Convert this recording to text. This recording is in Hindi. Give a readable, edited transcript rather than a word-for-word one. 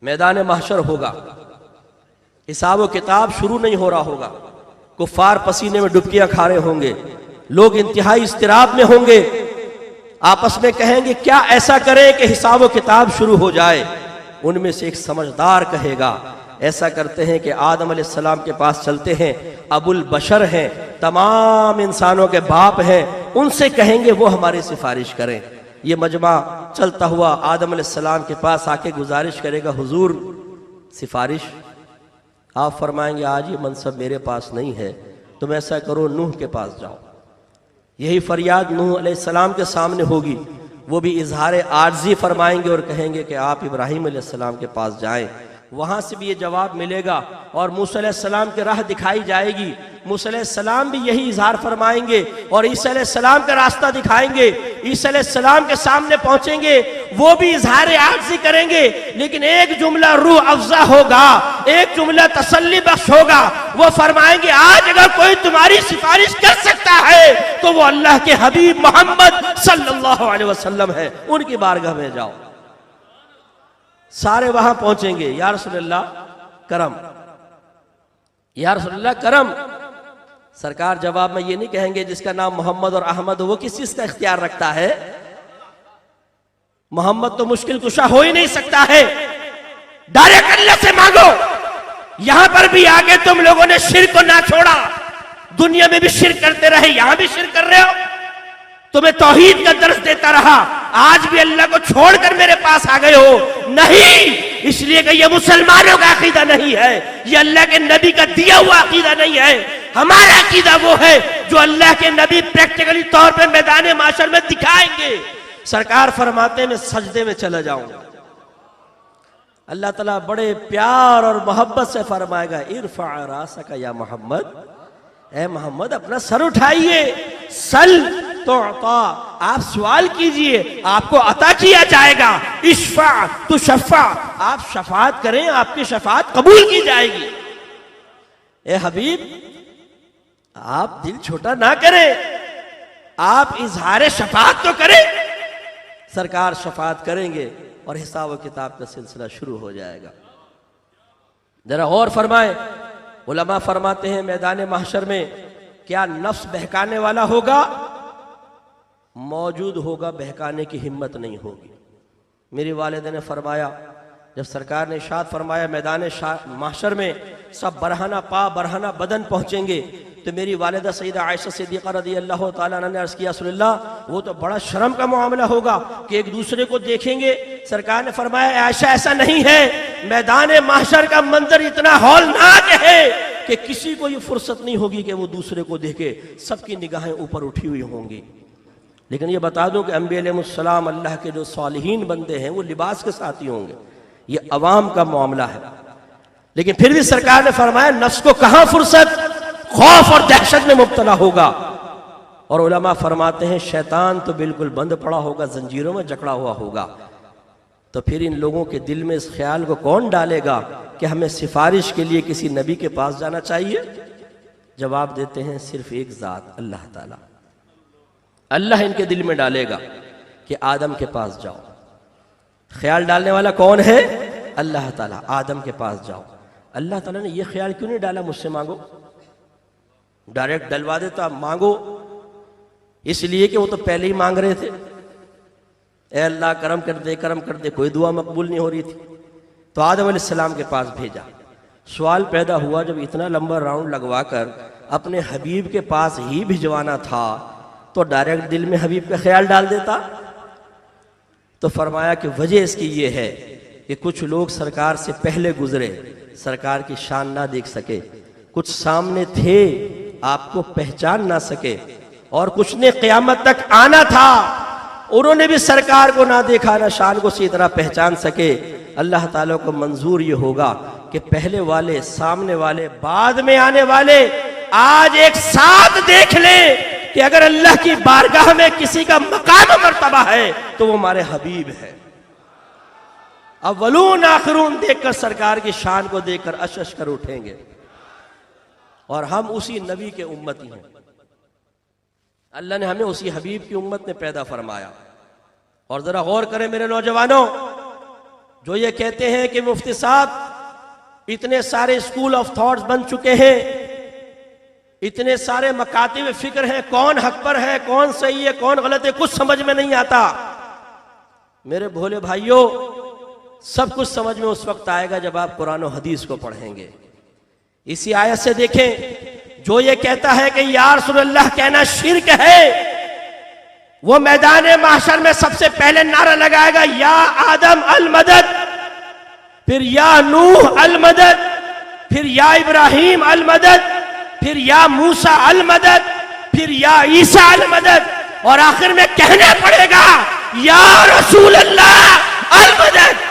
मैदान महशर होगा, हिसाब व किताब शुरू नहीं हो रहा होगा, कुफ्फार पसीने में डुबकियां खा रहे होंगे, लोग इंतहाई इस्तिराब में होंगे, आपस में कहेंगे क्या ऐसा करें कि हिसाब व किताब शुरू हो जाए। उनमें से एक समझदार कहेगा ऐसा करते हैं कि आदम अलैहिस्सलाम के पास चलते हैं, अबुल बशर हैं, तमाम इंसानों के बाप हैं, उनसे कहेंगे वो हमारी सिफारिश करें। ये मजमा चलता हुआ आदम अलैहिस्सलाम के पास आके गुजारिश करेगा, हुजूर सिफारिश। आप फरमाएंगे आज ये मनसब मेरे पास नहीं है, तुम ऐसा करो नूह के पास जाओ। यही फरियाद नूह अलैहिस्सलाम के सामने होगी, वो भी इजहार आर्जी फरमाएंगे और कहेंगे कि आप इब्राहीम अलैहिस्सलाम के पास जाएं। वहां से भी ये जवाब मिलेगा और मूसा अलैहिस्सलाम की राह दिखाई जाएगी, मूसा अलैहिस्सलाम भी यही इजहार फरमाएंगे और ईसा अलैहिस्सलाम का रास्ता दिखाएंगे। ईसा अलैहिस्सलाम के सामने पहुंचेंगे, वो भी इजहार आर्जी करेंगे, लेकिन एक जुमला रूह अफ़ज़ा होगा, एक जुमला तसल्ली बख्श होगा। वो फरमाएंगे आज अगर कोई तुम्हारी सिफारिश कर सकता है तो वो अल्लाह के हबीब मोहम्मद सल्लल्लाहु अलैहि वसल्लम है, उनकी बारगाह में जाओ। सारे वहां पहुंचेंगे, या रसूलल्लाह करम, या रसूलल्लाह करम। सरकार जवाब में ये नहीं कहेंगे जिसका नाम मोहम्मद और अहमद हो वो किस चीज का इख्तियार रखता है, मोहम्मद तो मुश्किल कुशा हो ही नहीं सकता है, डायरेक्ट अल्लाह से मांगो। यहां पर भी आगे तुम लोगों ने शिर्क को ना छोड़ा, दुनिया में भी शिर्क करते रहे, यहां भी शिर्क कर रहे हो। तुम्हें तौहीद का दर्स देता रहा, आज भी अल्लाह को छोड़कर मेरे पास आ गए हो। नहीं, इसलिए कि ये मुसलमानों का अकीदा नहीं है, ये अल्लाह के नबी का दिया हुआ अकीदा नहीं है। हमारा अकीदा वो है जो अल्लाह के नबी प्रैक्टिकली तौर पे मैदान माशर में दिखाएंगे। सरकार फरमाते मैं सजदे में चला जाऊंगा, अल्लाह ताला बड़े प्यार और मोहब्बत से फरमाएगा इरफा रासका या मोहम्मद, ए मोहम्मद अपना सर उठाइए, सल तो आप सवाल कीजिए आपको अता किया जाएगा, इश्फा तो शफा आप शफात करें आपकी शफात कबूल की जाएगी। ए हबीब आप दिल छोटा ना करें, आप इजहार शफात तो करें। सरकार शफात करेंगे और हिसाब व किताब का सिलसिला शुरू हो जाएगा। जरा और फरमाए, उलमा फरमाते हैं मैदान महशर में क्या नफ्स बहकाने वाला होगा, मौजूद होगा, बहकाने की हिम्मत नहीं होगी। मेरी वालिदा ने फरमाया, जब सरकार ने इरशाद फरमाया मैदान महशर में सब बरहना पा बरहना बदन पहुंचेंगे, तो मेरी वालिदा सईदा आयशा सिद्दीक़ा रज़ियल्लाहु ताला अन्हा ने अर्ज़ किया रसूलल्लाह वो तो बड़ा शर्म का मामला होगा कि एक दूसरे को देखेंगे। सरकार ने फरमाया आयशा ऐसा नहीं है, मैदान महशर का मंजर इतना हौलनाक है कि किसी को ये फुर्सत नहीं होगी कि वो दूसरे को देखे, सबकी निगाहें ऊपर उठी हुई होंगी। लेकिन ये बता दूं कि अंबिया अलैहिस्सलाम अल्लाह के जो सालिहीन बंदे हैं वो लिबास के साथ ही होंगे, ये अवाम का मामला है। लेकिन फिर भी सरकार ने फरमाया नफ्स को कहां फुर्सत, खौफ और दहशत में मुब्तला होगा। और उलमा फरमाते हैं शैतान तो बिल्कुल बंद पड़ा होगा, जंजीरों में जकड़ा हुआ होगा। तो फिर इन लोगों के दिल में इस ख्याल को कौन डालेगा कि हमें सिफारिश के लिए किसी नबी के पास जाना चाहिए। जवाब देते हैं सिर्फ एक ज़ात अल्लाह ताला, अल्लाह इनके दिल में डालेगा कि आदम के पास जाओ। ख्याल डालने वाला कौन है, अल्लाह ताला। आदम के पास जाओ, अल्लाह ताला ने यह ख्याल क्यों नहीं डाला मुझसे मांगो, डायरेक्ट डलवा देता आप मांगो, इसलिए कि वो तो पहले ही मांग रहे थे, ए अल्लाह करम कर दे करम कर दे, कोई दुआ मकबूल नहीं हो रही थी। तो आदम अलैहिस्सलाम के पास भेजा। सवाल पैदा हुआ जब इतना लंबा राउंड लगवा कर अपने हबीब के पास ही भिजवाना था तो डायरेक्ट दिल में हबीब का ख्याल डाल देता। तो फरमाया कि वजह इसकी ये है कि कुछ लोग सरकार से पहले गुजरे, सरकार की शान ना देख सके, कुछ सामने थे आपको पहचान ना सके, और कुछ ने क़यामत तक आना था उन्होंने भी सरकार को ना देखा ना शान को सही तरह पहचान सके। अल्लाह ताला को मंजूर ये होगा कि पहले वाले, सामने वाले, बाद में आने वाले आज एक साथ देख लें कि अगर अल्लाह की बारगाह में किसी का मकाम मर्तबा है तो वो हमारे हबीब है। अव्वलून आखिरून देखकर सरकार की शान को देखकर अशश कर उठेंगे और हम उसी नबी के उम्मती हैं। अल्लाह ने हमें उसी हबीब की उम्मत में पैदा फरमाया। और जरा गौर करें मेरे नौजवानों, जो ये कहते हैं कि मुफ्ती साहब इतने सारे स्कूल ऑफ थॉट्स बन चुके हैं, इतने सारे मकातिब फिक्र हैं, कौन हक पर है, कौन सही है, कौन गलत है, कुछ समझ में नहीं आता। मेरे भोले भाइयों, सब कुछ समझ में उस वक्त आएगा जब आप कुरान और हदीस को पढ़ेंगे। इसी आयत से देखें, जो ये कहता है कि या रसूलल्लाह कहना शिर्क है, वो मैदान महशर में सबसे पहले नारा लगाएगा या आदम अल मदद, फिर या नूह अल मदद, फिर या इब्राहिम अल मदद, फिर या मूसा अल मदद, फिर या ईसा अल मदद, और आखिर में कहना पड़ेगा या रसूल अल्लाह अल मदद।